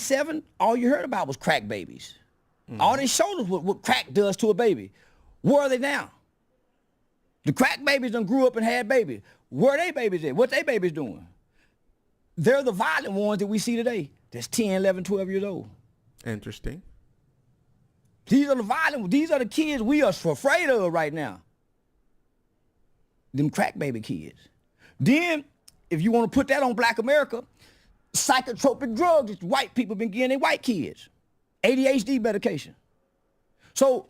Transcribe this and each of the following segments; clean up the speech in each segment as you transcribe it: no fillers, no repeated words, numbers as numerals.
87, all you heard about was crack babies. All they showed us what crack does to a baby. Where are they now? The crack babies done grew up and had babies. Where are they babies at? What they babies doing? They're the violent ones that we see today. That's 10, 11, 12 years old. Interesting. These are the violent, these are the kids we are afraid of right now. Them crack baby kids. Then, if you want to put that on Black America, psychotropic drugs that white people been giving their white kids. ADHD medication. So,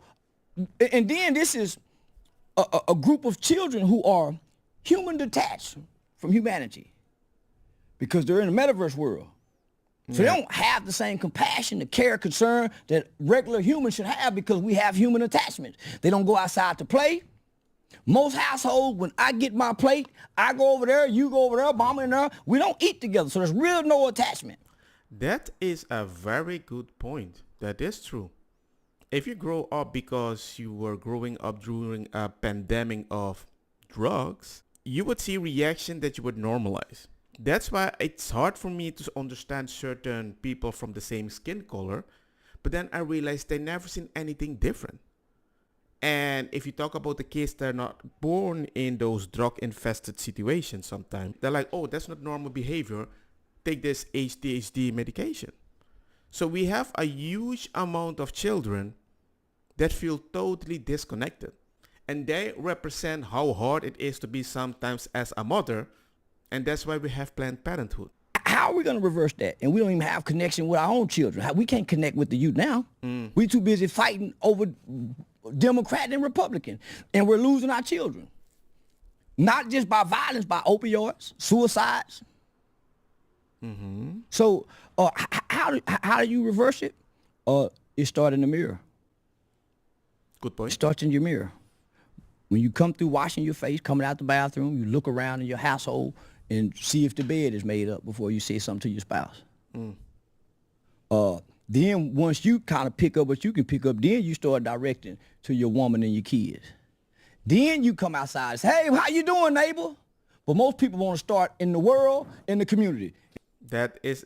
and then this is a group of children who are human detached from humanity because they're in the metaverse world. So they don't have the same compassion, the care, concern that regular humans should have because we have human attachments. They don't go outside to play. Most households, when I get my plate, I go over there, you go over there, mama in there. We don't eat together, so there's real no attachment. That is a very good point. That is true. If you grow up because you were growing up during a pandemic of drugs, you would see reaction that you would normalize. That's why it's hard for me to understand certain people from the same skin color, but then I realized they never seen anything different. And if you talk about the kids that are not born in those drug-infested situations sometimes, they're like, oh, that's not normal behavior. Take this ADHD medication. So we have a huge amount of children that feel totally disconnected. And they represent how hard it is to be sometimes as a mother. And that's why we have Planned Parenthood. How are we going to reverse that? And we don't even have connection with our own children. We can't connect with the youth now. We too busy fighting over Democrat and Republican. And we're losing our children. Not just by violence, by opioids, suicides. So how do you reverse it? It starts in the mirror. Good point. It starts in your mirror. When you come through washing your face, coming out the bathroom, you look around in your household and see if the bed is made up before you say something to your spouse. Then once you kind of pick up what you can pick up, then you start directing to your woman and your kids. Then you come outside and say, hey, how you doing, neighbor? But most people want to start in the world, in the community. That is,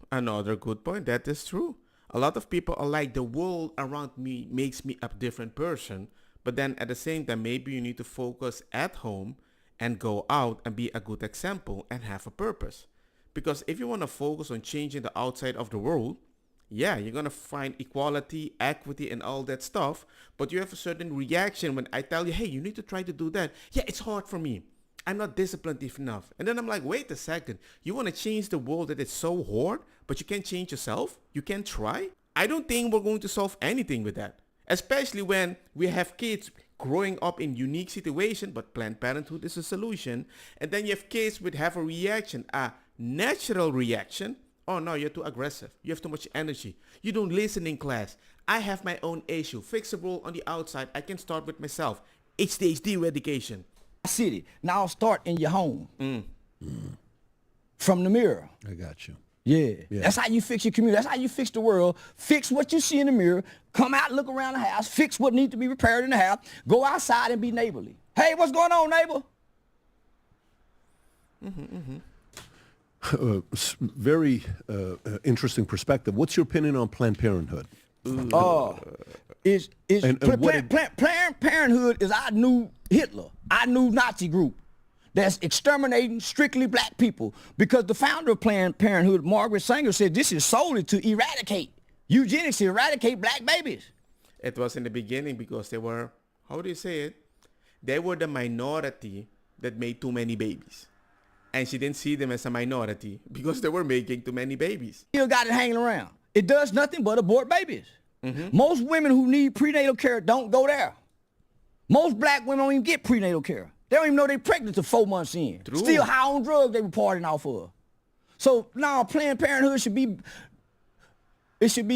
another good point. That is true. A lot of people are like, the world around me makes me a different person. But then at the same time, maybe you need to focus at home and go out and be a good example and have a purpose. Because if you want to focus on changing the outside of the world, yeah, you're going to find equality, equity, and all that stuff. But you have a certain reaction when I tell you, hey, you need to try to do that. Yeah, it's hard for me. I'm not disciplined enough. And then I'm like, wait a second. You want to change the world that is so hard, but you can't change yourself? You can't try? I don't think we're going to solve anything with that. Especially when we have kids growing up in unique situations, but Planned Parenthood is a solution. And then you have kids which have a reaction, a natural reaction. Oh no, you're too aggressive. You have too much energy. You don't listen in class. I have my own issue. Fixable on the outside. I can start with myself. ADHD medication. City. Now start in your home. From the mirror. I got you. Yeah. That's how you fix your community. That's how you fix the world. Fix what you see in the mirror. Come out, look around the house. Fix what needs to be repaired in the house. Go outside and be neighborly. Hey, what's going on, neighbor? Very interesting perspective. What's your opinion on Planned Parenthood? Planned Parenthood is our new Hitler, our new Nazi group that's exterminating strictly black people. Because the founder of Planned Parenthood, Margaret Sanger, said this is solely to eradicate eugenics, to eradicate black babies. It was in the beginning because they were, how do you say it? They were the minority that made too many babies. And she didn't see them as a minority because they were making too many babies. Still got it hanging around. It does nothing but abort babies. Most women who need prenatal care don't go there. Most black women don't even get prenatal care. They don't even know they're pregnant till 4 months in. True. Still high on drugs they were partying off of. So now Planned Parenthood should be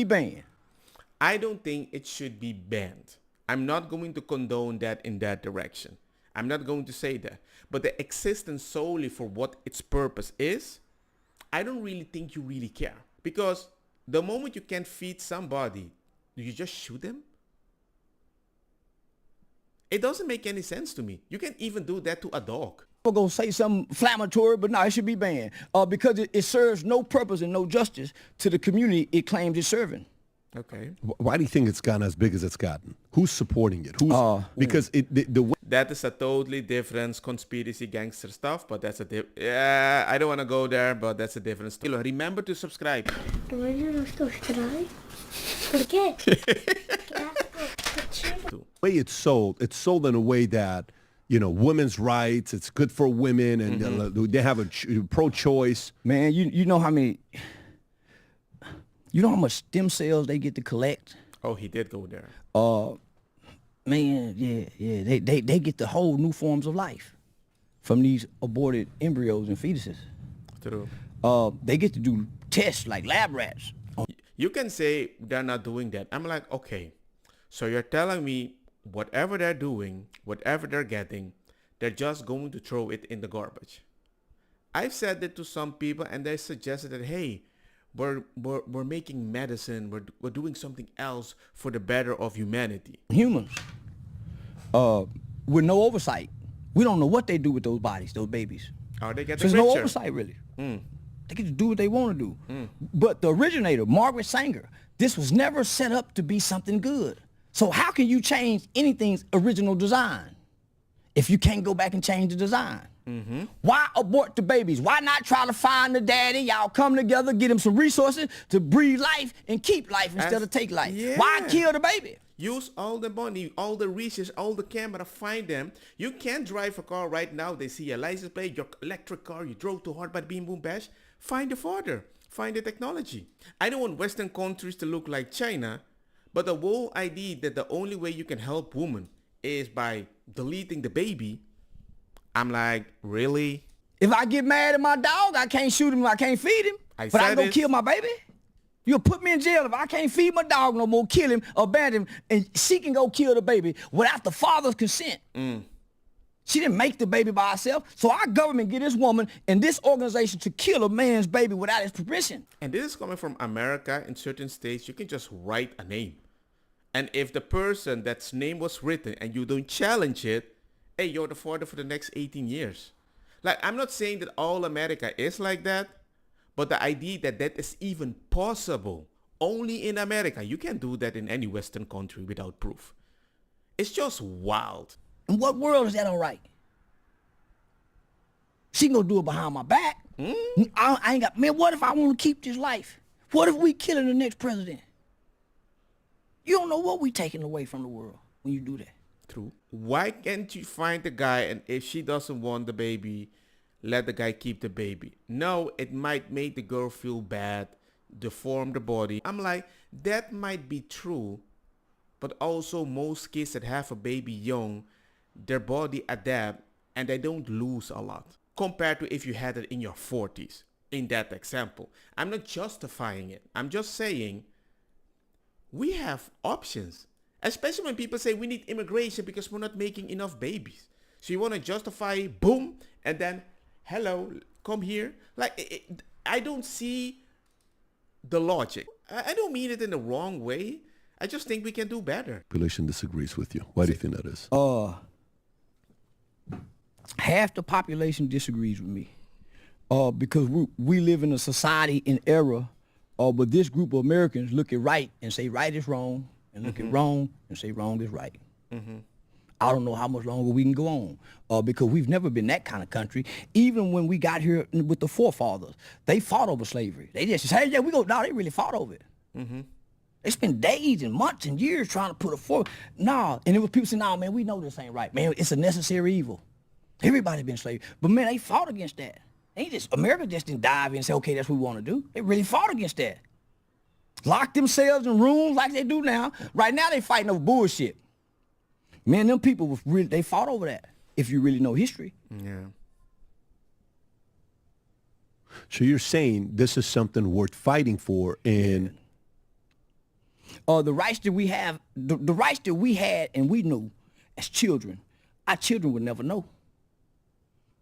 banned. I don't think it should be banned. I'm not going to condone that in that direction. I'm not going to say that. But the existence solely for what its purpose is, I don't really think you really care. Because the moment you can't feed somebody, do you just shoot them? It doesn't make any sense to me. You can even do that to a dog. I'm gonna say something inflammatory, but no, it should be banned because it serves no purpose and no justice to the community it claims it's serving. Okay. Why do you think it's gotten as big as it's gotten? Who's supporting it? Who's because the way That is a totally different conspiracy gangster stuff, but that's yeah, I don't want to go there, but that's a different story. Remember to subscribe. ¿Por qué? it's sold in a way that, you know, women's rights, it's good for women, and they have a pro-choice. Man, you know how many, you know how much stem cells they get to collect? Oh, he did go there. Man, yeah, they get the whole new forms of life from these aborted embryos and fetuses. True. They get to do tests like lab rats. You can say they're not doing that. I'm like, okay, so you're telling me whatever they're doing, whatever they're getting, they're just going to throw it in the garbage. I've said that to some people, and they suggested that, hey, we're making medicine, we're doing something else for the better of humanity. Humans, with no oversight. We don't know what they do with those bodies, those babies. Are they So getting there's richer? no oversight, really. They get to do what they want to do. But the originator, Margaret Sanger, this was never set up to be something good. So how can you change anything's original design if you can't go back and change the design? Why abort the babies? Why not try to find the daddy? Y'all come together, get him some resources to breathe life and keep life instead of take life. Yeah. Why kill the baby? Use all the money, all the research, all the camera, find them. You can't drive a car right now. They see a license plate, your electric car, you drove too hard, but beam, boom, bash. Find the father. Find the technology. I don't want Western countries to look like China, but the whole idea that the only way you can help women is by deleting the baby, I'm like, really? If I get mad at my dog, I can't shoot him, I can't feed him. But I go kill my baby? You'll put me in jail if I can't feed my dog no more, kill him, abandon him, and she can go kill the baby without the father's consent. She didn't make the baby by herself, so our government get this woman and this organization to kill a man's baby without his permission. And this is coming from America. In certain states, you can just write a name. And if the person that's name was written and you don't challenge it, hey, you're the father for the next 18 years. Like, I'm not saying that all America is like that, but the idea that that is even possible only in America, you can't do that in any Western country without proof. It's just wild. In what world is that all right? She can go do it behind my back. I ain't got, man, what if I want to keep this life? What if we killing the next president? You don't know what we taking away from the world when you do that. True. Why can't you find the guy, and if she doesn't want the baby, let the guy keep the baby? No, it might make the girl feel bad, deform the body. I'm like, that might be true, but also most kids that have a baby young, their body adapt and they don't lose a lot compared to if you had it in your 40s. In that example, I'm not justifying it. I'm just saying we have options. Especially when people say we need immigration because we're not making enough babies. So you want to justify, boom, and then, hello, come here. Like, I don't see the logic. I don't mean it in the wrong way. I just think we can do better. population disagrees with you? Why do you think that is? Half the population disagrees with me because we live in a society in era but this group of Americans look at right and say right is wrong, and look at wrong and say wrong is right. I don't know how much longer we can go on because we've never been that kind of country. Even when we got here with the forefathers, they fought over slavery. They just say, hey, yeah, we go, no, they really fought over it. They spent days and months and years trying to put a fork. No, and it was people saying, no, man, we know this ain't right. Man, it's a necessary evil. Everybody been slave. But man, they fought against that. America just didn't dive in and say, okay, that's what we want to do. They really fought against that. Locked themselves in rooms like they do now. Right now they fighting over bullshit. Man, them people was really, they fought over that, if you really know history. Yeah. So you're saying this is something worth fighting for, and The rights that we have, the rights that we had and we knew as children, our children would never know.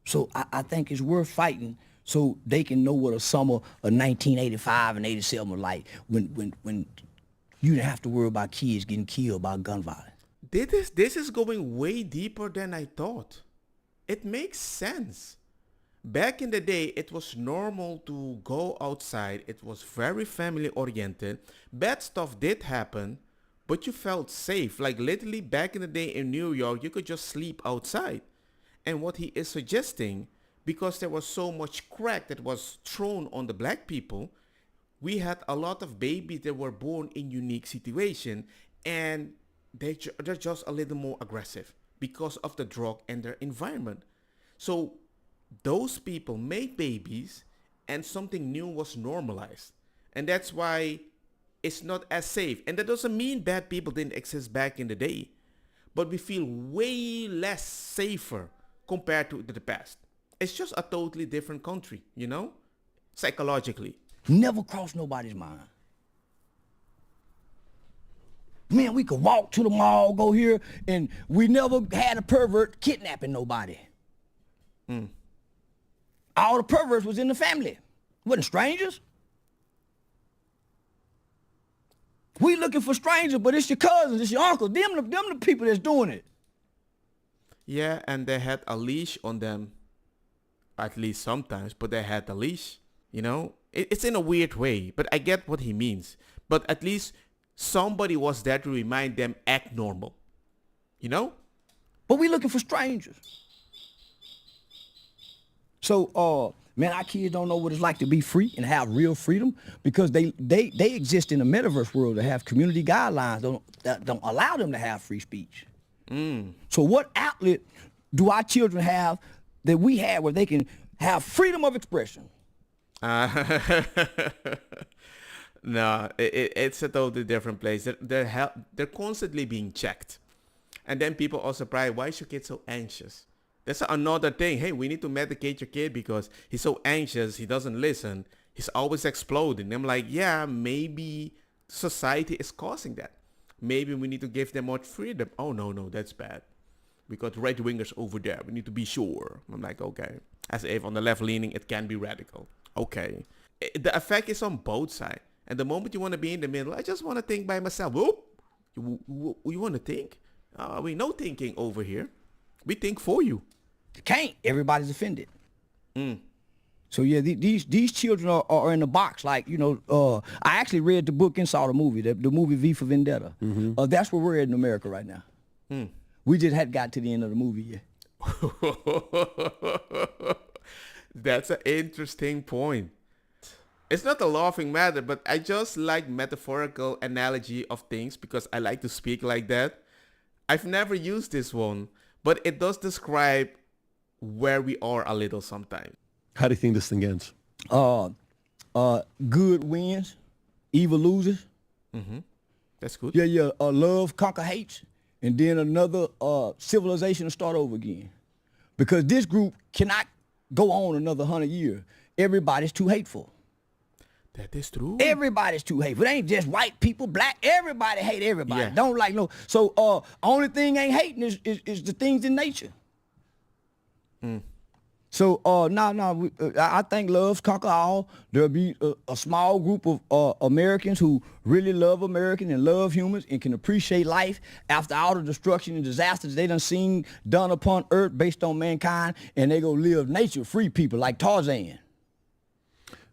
So I think it's worth fighting so they can know what a summer of 1985 and 87 was like when you didn't have to worry about kids getting killed by gun violence. This is going way deeper than I thought. it makes sense. Back in the day, it was normal to go outside. It was very family oriented. Bad stuff did happen, but you felt safe. Like literally back in the day in New York, you could just sleep outside. And what he is suggesting, because there was so much crack that was thrown on the black people, we had a lot of babies that were born in unique situation, and they're just a little more aggressive because of the drug and their environment. So those people made babies and something new was normalized. And that's why it's not as safe. And that doesn't mean bad people didn't exist back in the day, but we feel way less safer compared to the past. It's just a totally different country, you know, psychologically. Never crossed nobody's mind. Man, we could walk to the mall, go here, and we never had a pervert kidnapping nobody. All the perverts was in the family. Wasn't strangers. We looking for strangers, but it's your cousins, it's your uncles. Them the people that's doing it. Yeah, and they had a leash on them, at least sometimes, but they had a leash, you know? It's in a weird way, but I get what he means. But at least somebody was there to remind them act normal, you know? But we looking for strangers. So, man, our kids don't know what it's like to be free and have real freedom because they exist in a metaverse world that have community guidelines that don't allow them to have free speech. So what outlet do our children have that we have where they can have freedom of expression? No, it's a totally different place. They're constantly being checked. And then people are surprised, why is your kid so anxious? That's another thing. Hey, we need to medicate your kid because he's so anxious, he doesn't listen, he's always exploding. I'm like, yeah, maybe society is causing that. Maybe we need to give them more freedom. Oh, no, that's bad. We got right-wingers over there. We need to be sure. I'm like, okay. As if on the left-leaning, it can be radical. Okay. The effect is on both sides. And the moment you want to be in the middle, I just want to think by myself. Whoop. You want to think? We no thinking over here. We think for you. You can't. Everybody's offended. So yeah, these children are in a box. Like, you know, I actually read the book and saw the movie, the movie V for Vendetta. That's where we're at in America right now. We just hadn't got to the end of the movie yet. That's an interesting point. It's not a laughing matter, but I just like metaphorical analogy of things because I like to speak like that. I've never used this one, but it does describe where we are a little sometimes. How do you think this thing ends? Good wins, evil loses. That's good. Yeah. Love conquer hates, and then another civilization will start over again. Because this group cannot go on another 100 years. Everybody's too hateful. That is true. Everybody's too hateful. It ain't just white people, black. Everybody hate everybody. Yeah. Don't like no. So only thing ain't hating is the things in nature. So I think love's conquer all. There'll be a small group of Americans who really love Americans and love humans and can appreciate life after all the destruction and disasters they done seen done upon earth based on mankind, and they go live nature-free people like Tarzan.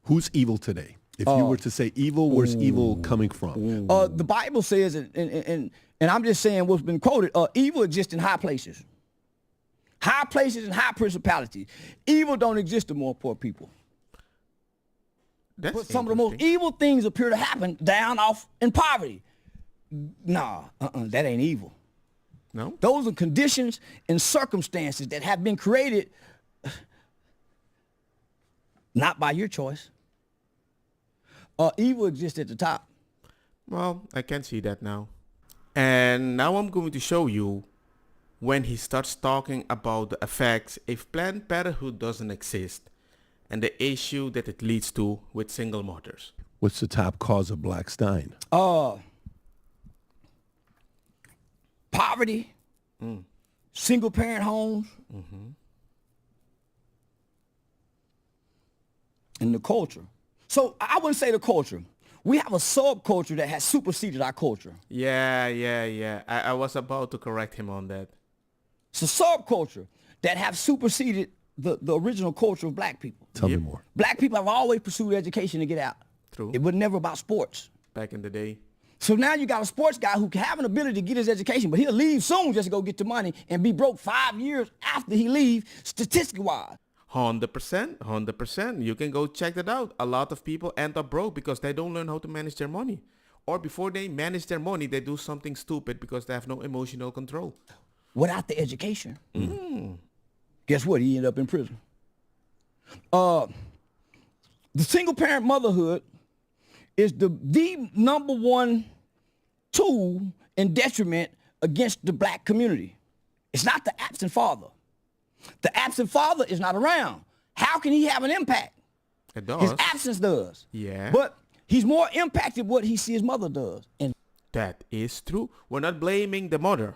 Who's evil today? If you were to say evil, where's evil coming from? The Bible says, and I'm just saying what's been quoted, evil exists in high places. High places and high principalities. Evil don't exist among poor people. That's But some of the most evil things appear to happen down off in poverty. Nah, that ain't evil. No? Those are conditions and circumstances that have been created not by your choice. Evil exists at the top. Well, I can see that now. And now I'm going to show you when he starts talking about the effects if Planned Parenthood doesn't exist and the issue that it leads to with single mothers. What's the top cause of Black Stein? Poverty, single parent homes, and the culture. So I wouldn't say the culture. We have a subculture that has superseded our culture. Yeah. I was about to correct him on that. It's a subculture. that have superseded the original culture of black people. Tell me more. Black people have always pursued education to get out. True. It was never about sports. Back in the day. So now you got a sports guy who can have an ability to get his education, but he'll leave soon just to go get the money and be broke 5 years after he leaves, statistically wise. 100%. You can go check that out. A lot of people end up broke because they don't learn how to manage their money. Or before they manage their money, they do something stupid because they have no emotional control. Without the education, guess what? He ended up in prison. The single parent motherhood is the number one tool and detriment against the black community. It's not the absent father. The absent father is not around. How can he have an impact? It does. His absence does. Yeah. But he's more impacted what he sees his mother does. And that is true. We're not blaming the mother.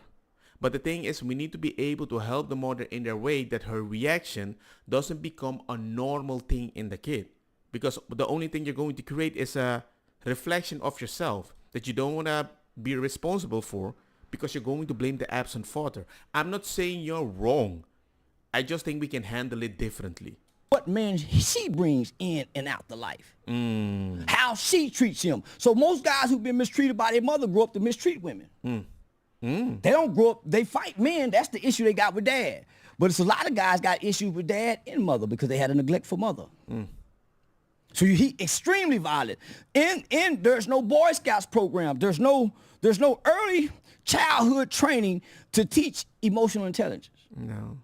But the thing is, we need to be able to help the mother in their way that her reaction doesn't become a normal thing in the kid. Because the only thing you're going to create is a reflection of yourself that you don't want to be responsible for because you're going to blame the absent father. I'm not saying you're wrong. I just think we can handle it differently. what man she brings in and out the life. How she treats him. So most guys who've been mistreated by their mother grow up to mistreat women. They don't grow up, they fight men. That's the issue they got with dad. But it's a lot of guys got issues with dad and mother because they had a neglectful mother. So he extremely violent. And there's no Boy Scouts program. There's no early childhood training to teach emotional intelligence. No.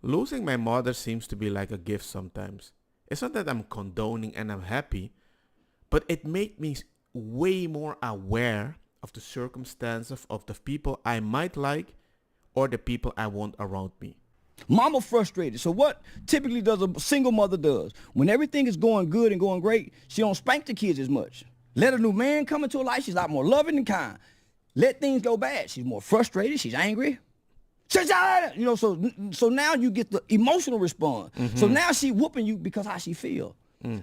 Losing my mother seems to be like a gift sometimes. It's not that I'm condoning and I'm happy, but it made me way more aware of the circumstances of the people I might like or the people I want around me. Mama frustrated. So what typically does a single mother does? When everything is going good and going great, she don't spank the kids as much. Let a new man come into her life, she's a lot more loving and kind. Let things go bad, she's more frustrated, she's angry. You know, so now you get the emotional response. So now she whooping you because how she feel,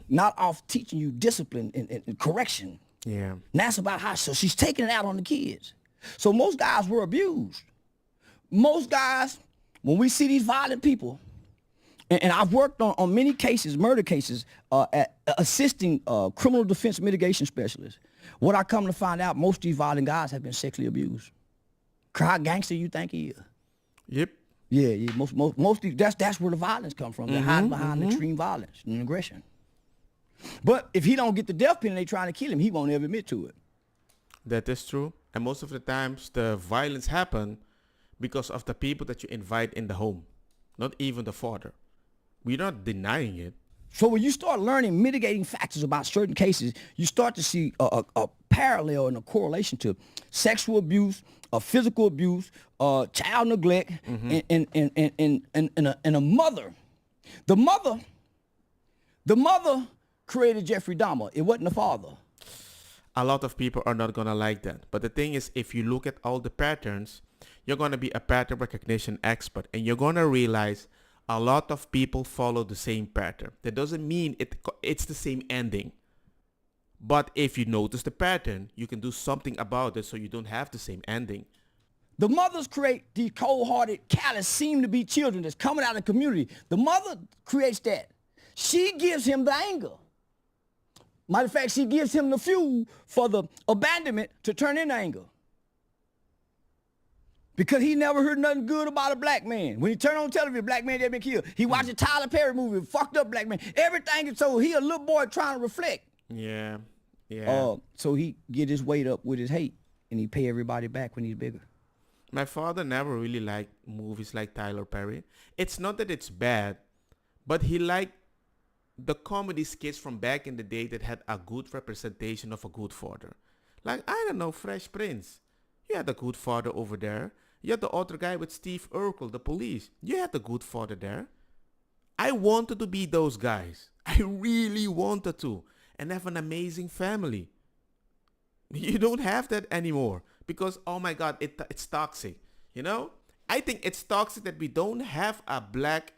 not off teaching you discipline and correction. Yeah. Now it's about how, so she's taking it out on the kids. So most guys were abused. Most guys, when we see these violent people, and I've worked on many cases, murder cases, at assisting criminal defense mitigation specialists. What I come to find out, most of these violent guys have been sexually abused. How gangster you think he is? Yep. Yeah. Most of these, that's where the violence come from. They're hiding behind extreme violence and aggression. But if he don't get the death penalty, they trying to kill him, he won't ever admit to it. That is true. And most of the times the violence happen because of the people that you invite in the home, not even the father. We're not denying it. So when you start learning mitigating factors about certain cases, you start to see a parallel and a correlation to sexual abuse, physical abuse, child neglect, and a mother. The mother created Jeffrey Dahmer. It wasn't the father. A lot of people are not going to like that. But the thing is, if you look at all the patterns, you're going to be a pattern recognition expert, and you're going to realize a lot of people follow the same pattern. That doesn't mean it's the same ending. But if you notice the pattern, you can do something about it so you don't have the same ending. The mothers create these cold-hearted, callous, seem-to-be children that's coming out of the community. The mother creates that. She gives him the anger. Matter of fact, she gives him the fuel for the abandonment to turn into anger. Because he never heard nothing good about a black man. When he turned on television, black man had been killed. He watched a Tyler Perry movie, fucked up black man. Everything, so he a little boy trying to reflect. Yeah. So he get his weight up with his hate, and he pay everybody back when he's bigger. My father never really liked movies like Tyler Perry. It's not that it's bad, but he liked the comedy skits from back in the day that had a good representation of a good father. Like, I don't know, Fresh Prince. You had a good father over there. You had the other guy with Steve Urkel, the police. You had a good father there. I wanted to be those guys. I really wanted to. And have an amazing family. You don't have that anymore. Because, oh my God, it's toxic. You know? I think it's toxic that we don't have a black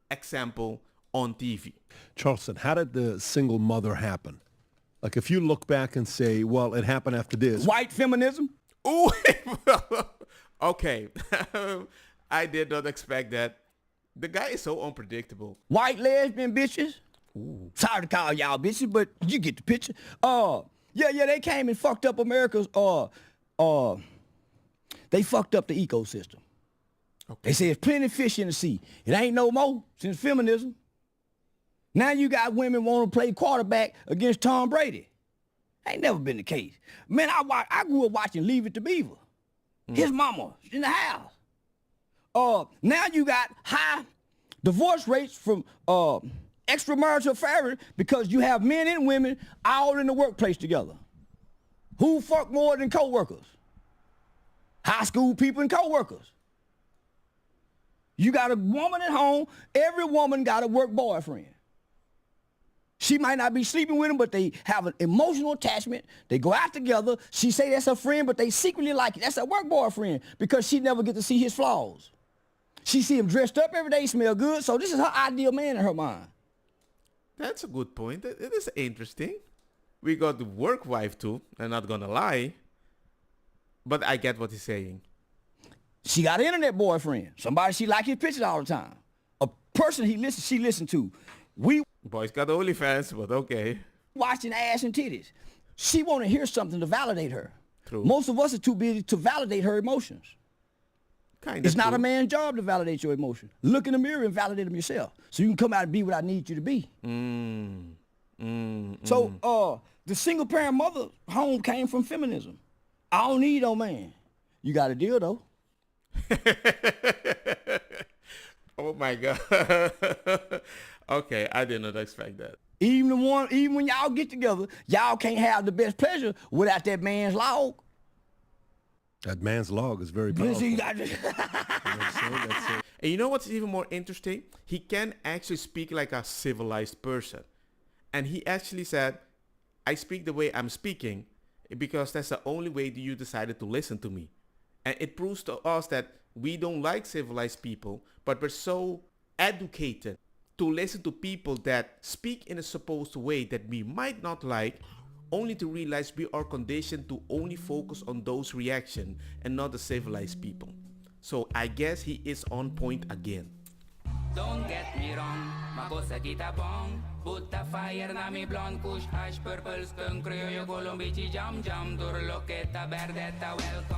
example on TV. Charleston, how did the single mother happen? Like, if you look back and say, well, it happened after this. White feminism? Ooh, okay. I did not expect that. The guy is so unpredictable. White lesbian bitches. Ooh. Sorry to call y'all bitches, but you get the picture. Yeah, they came and fucked up America's, they fucked up the ecosystem. Okay. They say there's plenty of fish in the sea. It ain't no more since feminism. Now you got women want to play quarterback against Tom Brady. Ain't never been the case. Man, I grew up watching Leave It to Beaver. His mama in the house. Now you got high divorce rates from extramarital affairs because you have men and women all in the workplace together. Who fuck more than co-workers? High school people and co-workers. You got a woman at home, every woman got a work boyfriend. She might not be sleeping with him, but they have an emotional attachment. They go out together. She say that's her friend, but they secretly like it. That's her work boyfriend because she never get to see his flaws. She see him dressed up every day, smell good, so this is her ideal man in her mind. That's a good point. It is interesting. We got the work wife too, I'm not gonna lie. But I get what he's saying. She got an internet boyfriend. Somebody she like his pictures all the time. A person she listen to. We boys got OnlyFans, but okay. Watching ass and titties. She want to hear something to validate her. True. Most of us are too busy to validate her emotions. Kinda it's not true. a man's job to validate your emotions. Look in the mirror and validate them yourself. So you can come out and be what I need you to be. So the single parent mother home came from feminism. I don't need no man. You got a deal though. Oh my God. Okay, I did not expect that. Even when y'all get together, y'all can't have the best pleasure without that man's log. That man's log is very powerful. And you know what's even more interesting? He can actually speak like a civilized person. And he actually said, I speak the way I'm speaking because that's the only way that you decided to listen to me. And it proves to us that we don't like civilized people, but we're so educated to listen to people that speak in a supposed way that we might not like, only to realize we are conditioned to only focus on those reactions and not the civilized people. So I guess he is on point again. Don't get me wrong, makosa kita bong. Put the fire na mi blonde kush hash purple skunk criollo colombici jam jam. Durlo que ta verde ta welcome.